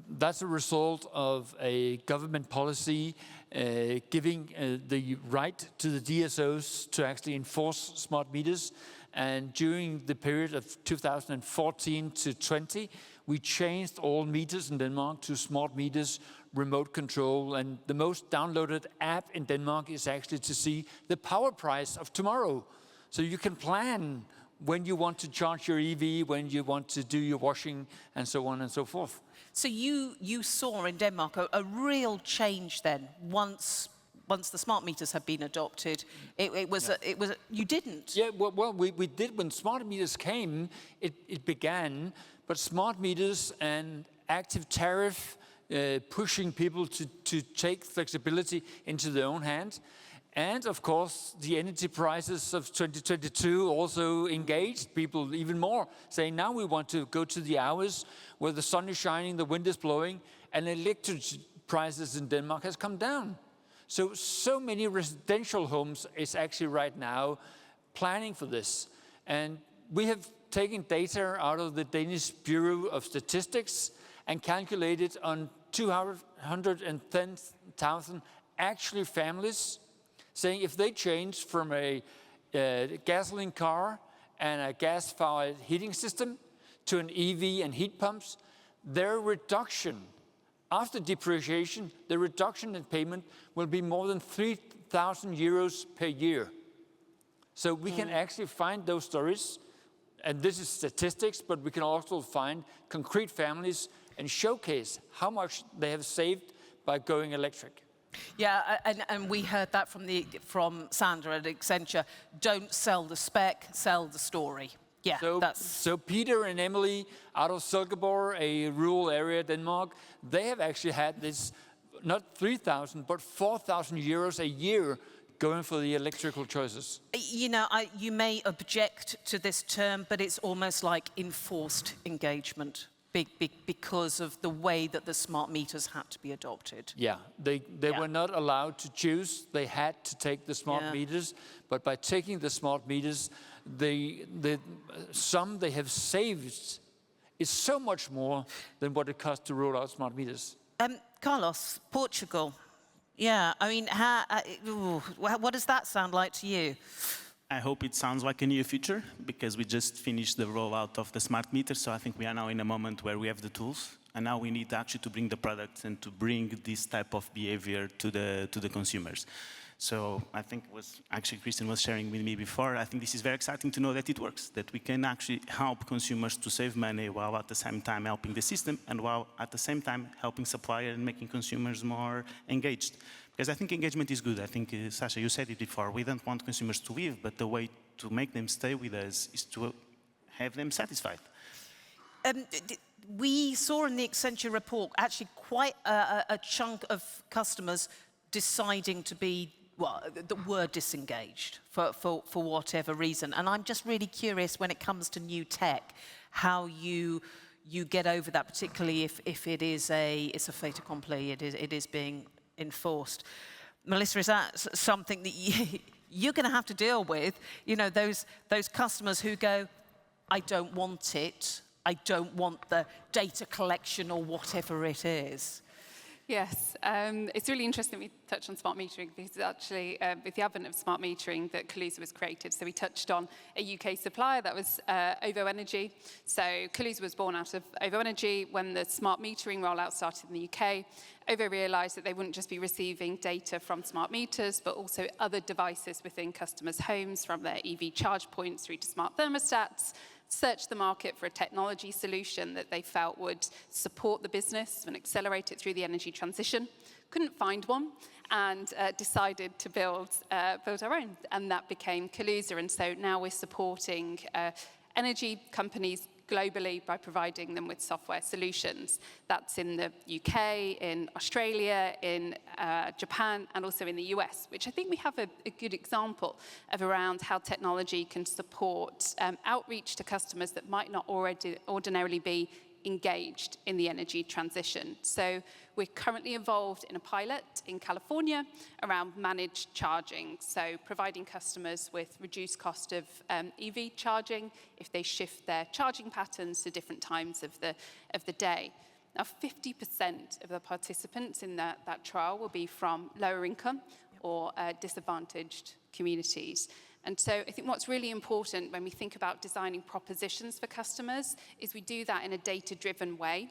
That's a result of a government policy giving the right to the DSOs to actually enforce smart meters. And during the period of 2014 to 20, we changed all meters in Denmark to smart meters, remote control. And the most downloaded app in Denmark is actually to see the power price of tomorrow. So you can plan when you want to charge your EV, when you want to do your washing, and so on and so forth. So you saw in Denmark a real change then, once the smart meters had been adopted. You didn't. Yeah, well, we did when smart meters came. It began, but smart meters and active tariff pushing people to take flexibility into their own hand. And of course, the energy prices of 2022 also engaged people even more, saying now we want to go to the hours where the sun is shining, the wind is blowing, and electricity prices in Denmark has come down. So many residential homes is actually right now planning for this. And we have taken data out of the Danish Bureau of Statistics and calculated on 210,000 actually families, saying if they change from a gasoline car and a gas-fired heating system to an EV and heat pumps, their reduction, after depreciation, the reduction in payment will be more than 3,000 euros per year. So we can actually find those stories, and this is statistics, but we can also find concrete families and showcase how much they have saved by going electric. Yeah, and we heard that from Sandra at Accenture. Don't sell the spec, sell the story. Yeah, so Peter and Emily out of Silkeborg, a rural area of Denmark, they have actually had this, not 3,000, but 4,000 euros a year going for the electrical choices. You know, you may object to this term, but it's almost like enforced engagement. Because of the way that the smart meters had to be adopted. Yeah, they were not allowed to choose. They had to take the smart meters. But by taking the smart meters, the sum they have saved is so much more than what it costs to roll out smart meters. Carlos, Portugal. Yeah, I mean, what does that sound like to you? I hope it sounds like a near future, because we just finished the rollout of the smart meter, so I think we are now in a moment where we have the tools, and now we need actually to bring the products and to bring this type of behavior to the consumers. So I think Christian was sharing with me before, I think this is very exciting to know that it works, that we can actually help consumers to save money while at the same time helping the system, and while at the same time helping suppliers and making consumers more engaged. Because I think engagement is good. I think, Sasha, you said it before, we don't want consumers to leave, but the way to make them stay with us is to have them satisfied. We saw in the Accenture report actually quite a chunk of customers deciding to be, well, that were disengaged for whatever reason. And I'm just really curious when it comes to new tech, how you get over that, particularly if it is it's a fait accompli, it is being enforced. Melissa, is that something that you're going to have to deal with? You know, those customers who go, I don't want it, I don't want the data collection or whatever it is. Yes, it's really interesting we touched on smart metering because it's actually with the advent of smart metering that Kaluza was created. So we touched on a UK supplier, that was OVO Energy. So Kaluza was born out of OVO Energy. When the smart metering rollout started in the UK, OVO realised that they wouldn't just be receiving data from smart meters, but also other devices within customers' homes, from their EV charge points through to smart thermostats. Searched the market for a technology solution that they felt would support the business and accelerate it through the energy transition. Couldn't find one, and decided to build our own, and that became Kaluza. And so now we're supporting energy companies globally by providing them with software solutions. That's in the UK, in Australia, in Japan, and also in the US, which I think we have a good example of around how technology can support outreach to customers that might not ordinarily be engaged in the energy transition. So we're currently involved in a pilot in California around managed charging, so providing customers with reduced cost of EV charging if they shift their charging patterns to different times of the day. Now, 50% of the participants in that trial will be from lower income or disadvantaged communities. And so I think what's really important when we think about designing propositions for customers is we do that in a data-driven way.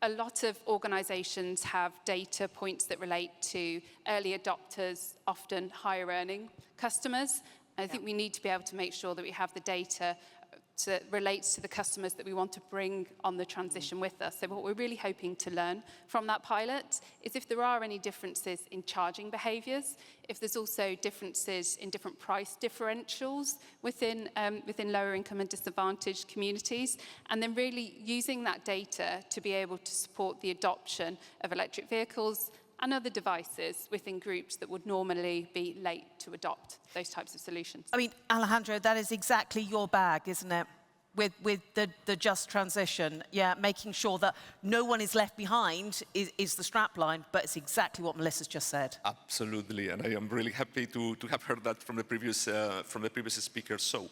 A lot of organizations have data points that relate to early adopters, often higher earning customers. I think we need to be able to make sure that we have the data that relates to the customers that we want to bring on the transition with us. So what we're really hoping to learn from that pilot is if there are any differences in charging behaviours, if there's also differences in different price differentials within lower income and disadvantaged communities, and then really using that data to be able to support the adoption of electric vehicles and other devices within groups that would normally be late to adopt those types of solutions. I mean, Alejandro, that is exactly your bag, isn't it? With the just transition, yeah, making sure that no one is left behind is the strapline, but it's exactly what Melissa's just said. Absolutely, and I am really happy to have heard that from the previous speaker. So,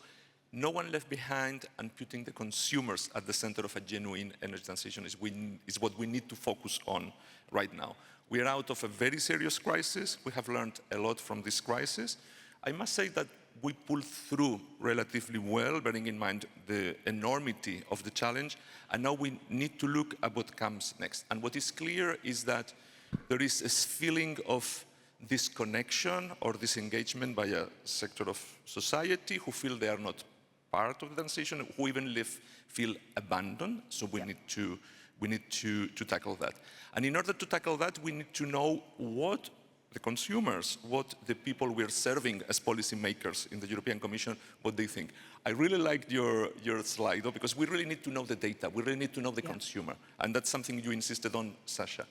no one left behind, and putting the consumers at the center of a genuine energy transition is what we need to focus on right now. We are out of a very serious crisis. We have learned a lot from this crisis. I must say that we pulled through relatively well, bearing in mind the enormity of the challenge, and now we need to look at what comes next. And what is clear is that there is a feeling of disconnection or disengagement by a sector of society who feel they are not part of the transition, who even feel abandoned. So we need to tackle that. And in order to tackle that, we need to know what the consumers, what the people we're serving as policymakers in the European Commission, what they think. I really liked your slide, though, because we really need to know the data. We really need to know the consumer. And that's something you insisted on, Sasha.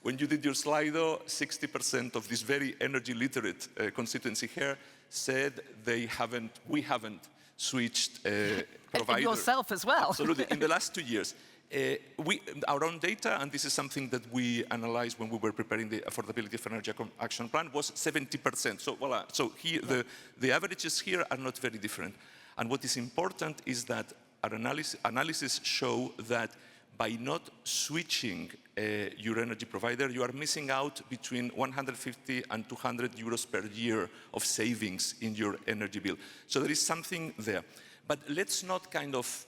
When you did your slide, though, 60% of this very energy literate constituency here said we haven't switched provider. And yourself as well. Absolutely, in the last 2 years. Our own data, and this is something that we analyzed when we were preparing the Affordability for Energy Action Plan, was 70%. So, voila. So here, the averages here are not very different. And what is important is that our analysis show that by not switching your energy provider, you are missing out between 150 and 200 euros per year of savings in your energy bill. So there is something there. But let's not kind of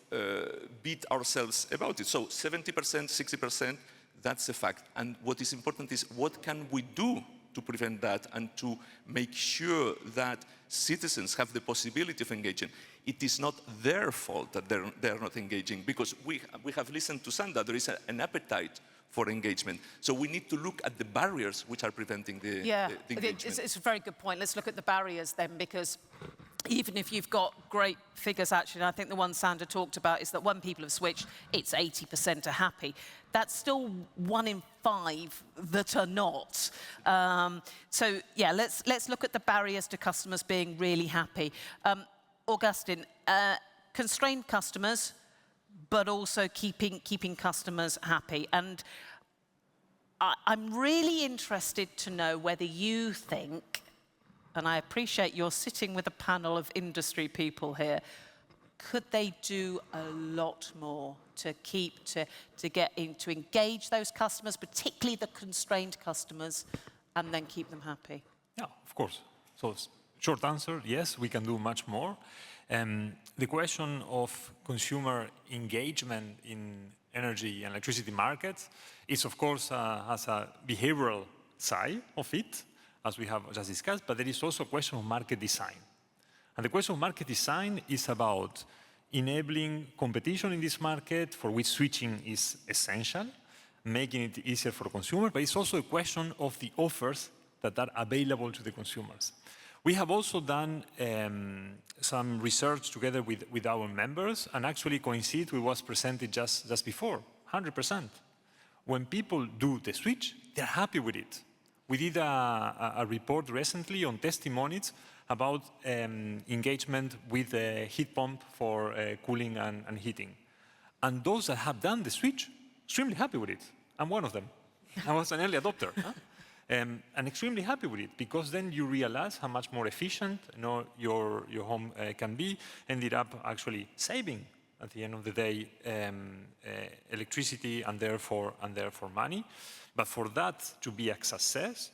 beat ourselves about it. So 70%, 60%, that's a fact. And what is important is what can we do to prevent that and to make sure that citizens have the possibility of engaging. It is not their fault that they're not engaging, because we have listened to Sandra, there is an appetite for engagement. So we need to look at the barriers which are preventing the engagement. It's a very good point. Let's look at the barriers then, because even if you've got great figures, actually, and I think the one Sandra talked about is that when people have switched, it's 80% are happy. That's still 1 in 5 that are not. So yeah, let's look at the barriers to customers being really happy. Augustine, constrained customers, but also keeping customers happy. And I'm really interested to know whether you think, and I appreciate you're sitting with a panel of industry people here, could they do a lot more to to engage those customers, particularly the constrained customers, and then keep them happy? Yeah, of course. So short answer, yes, we can do much more. The question of consumer engagement in energy and electricity markets is, of course, has a behavioral side of it, as we have just discussed, but there is also a question of market design. And the question of market design is about enabling competition in this market, for which switching is essential, making it easier for consumers, but it's also a question of the offers that are available to the consumers. We have also done some research together with our members, and actually coincide with what's presented just before, 100%. When people do the switch, they're happy with it. We did a report recently on testimonies about engagement with a heat pump for cooling and heating. And those that have done the switch, extremely happy with it. I'm one of them. I was an early adopter. And extremely happy with it, because then you realize how much more efficient your home can be, ended up actually saving, at the end of the day, electricity and therefore money. But for that to be a success,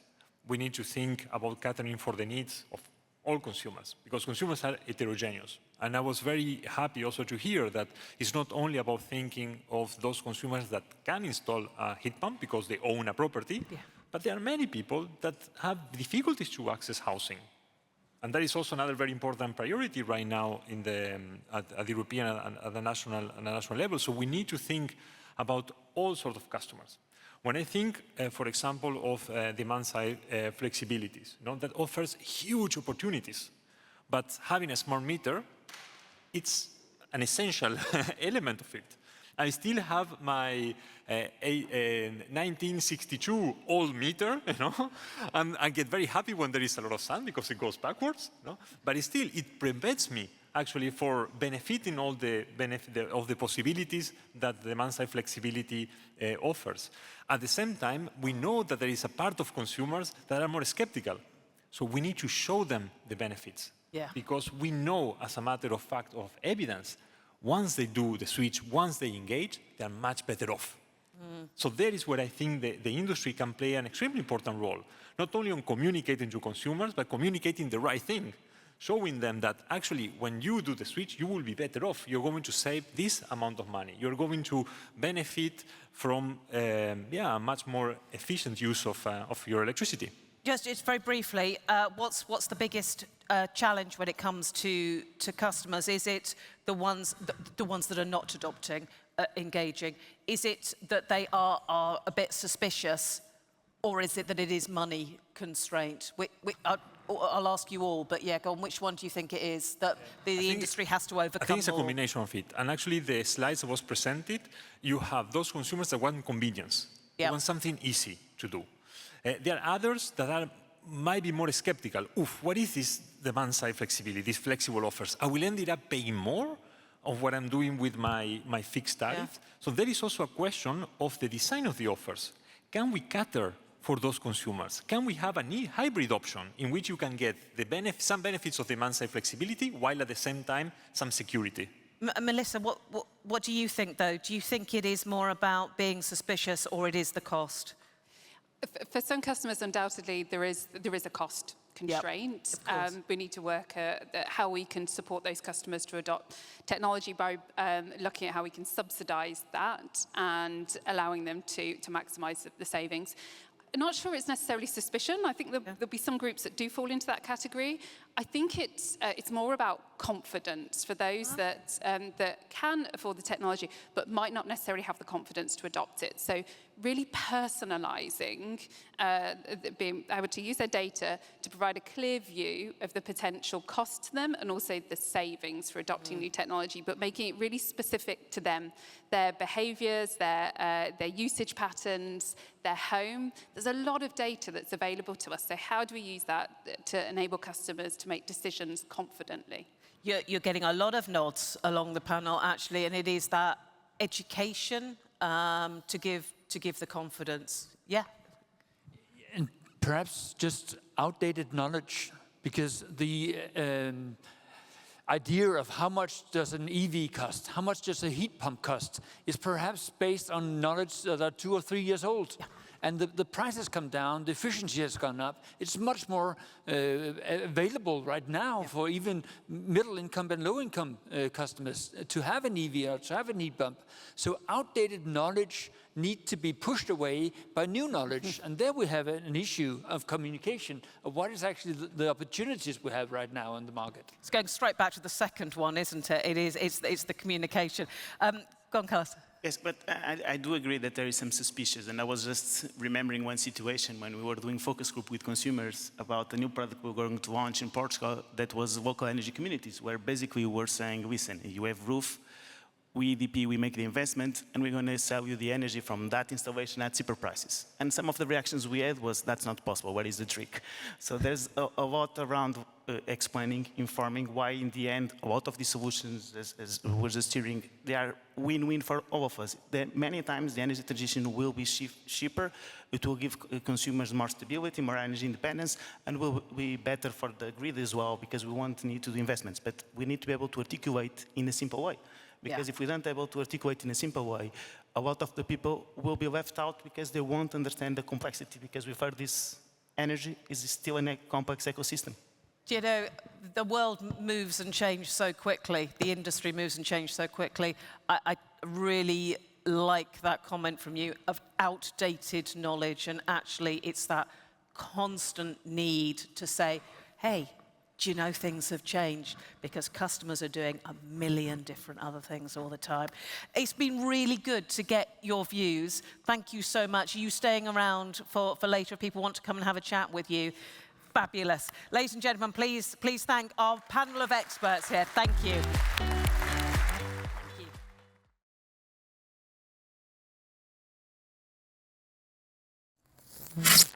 we need to think about catering for the needs of all consumers, because consumers are heterogeneous. And I was very happy also to hear that it's not only about thinking of those consumers that can install a heat pump because they own a property, but there are many people that have difficulties to access housing. And that is also another very important priority right now at the European and at the national level. So we need to think about all sorts of customers. When I think, for example, of demand-side flexibilities, that offers huge opportunities. But having a smart meter, it's an essential element of it. I still have my 1962 old meter, and I get very happy when there is a lot of sun because it goes backwards. But still, it prevents me actually for benefiting all the of the possibilities that the demand-side flexibility offers. At the same time, we know that there is a part of consumers that are more skeptical. So we need to show them the benefits. Because we know, as a matter of fact, of evidence, once they do the switch, once they engage, they are much better off. So there is where I think the industry can play an extremely important role, not only on communicating to consumers, but communicating the right thing, showing them that actually when you do the switch, you will be better off. You're going to save this amount of money. You're going to benefit from a much more efficient use of your electricity. Just very briefly, what's the biggest challenge when it comes to customers? Is it the ones that are not adopting, engaging? Is it that they are a bit suspicious, or is it that it is money constraint? I'll ask you all, but yeah, go on. Which one do you think it is that the industry has to overcome? I think it's a combination of it. And actually, the slides that was presented, you have those consumers that want convenience. They want something easy to do. There are others that might be more skeptical. What is this demand-side flexibility, these flexible offers? I will end up paying more of what I'm doing with my fixed tariff. So there is also a question of the design of the offers. Can we cater for those consumers? Can we have a hybrid option in which you can get some benefits of demand-side flexibility while at the same time some security? Melissa, what do you think, though? Do you think it is more about being suspicious, or it is the cost? For some customers, undoubtedly, there is a cost constraint. We need to work at how we can support those customers to adopt technology by looking at how we can subsidize that and allowing them to maximize the savings. I'm not sure it's necessarily suspicion. I think there'll be some groups that do fall into that category. I think it's more about confidence for those that can afford the technology but might not necessarily have the confidence to adopt it. So really personalizing, being able to use their data to provide a clear view of the potential cost to them and also the savings for adopting new technology, but making it really specific to them, their behaviors, their usage patterns, their home. There's a lot of data that's available to us. So how do we use that to enable customers to make decisions confidently? You're getting a lot of nods along the panel, actually, and it is that education to give the confidence. Yeah. And perhaps just outdated knowledge, because idea of how much does an EV cost, how much does a heat pump cost, is perhaps based on knowledge that are 2 or 3 years old. Yeah. And the price has come down, the efficiency has gone up. It's much more available right now for even middle-income and low-income customers to have an EV or to have a heat pump. So outdated knowledge need to be pushed away by new knowledge. And there we have an issue of communication, of what is actually the opportunities we have right now in the market. It's going straight back to the second one, isn't it? It's the communication. Go on, Kaluza. Yes, but I do agree that there is some suspicious, and I was just remembering one situation when we were doing focus group with consumers about a new product we were going to launch in Portugal that was local energy communities, where basically we were saying, listen, you have roof, we EDP, we make the investment, and we're going to sell you the energy from that installation at cheaper prices. And some of the reactions we had was, that's not possible, what is the trick? So there's a lot around explaining, informing why in the end, a lot of these solutions, as we're just steering, they are win-win for all of us. Many times the energy transition will be cheaper, it will give consumers more stability, more energy independence, and will be better for the grid as well, because we won't need to do investments, but we need to be able to articulate in a simple way. Because if we don't able to articulate in a simple way, a lot of the people will be left out because they won't understand the complexity, because we've heard this energy is still a complex ecosystem. Do you know, the world moves and changes so quickly, the industry moves and changes so quickly. I really like that comment from you of outdated knowledge, and actually it's that constant need to say, hey, do you know things have changed? Because customers are doing a million different other things all the time. It's been really good to get your views. Thank you so much. Are you staying around for later if people want to come and have a chat with you? Fabulous. Ladies and gentlemen, please thank our panel of experts here. Thank you. Thank you.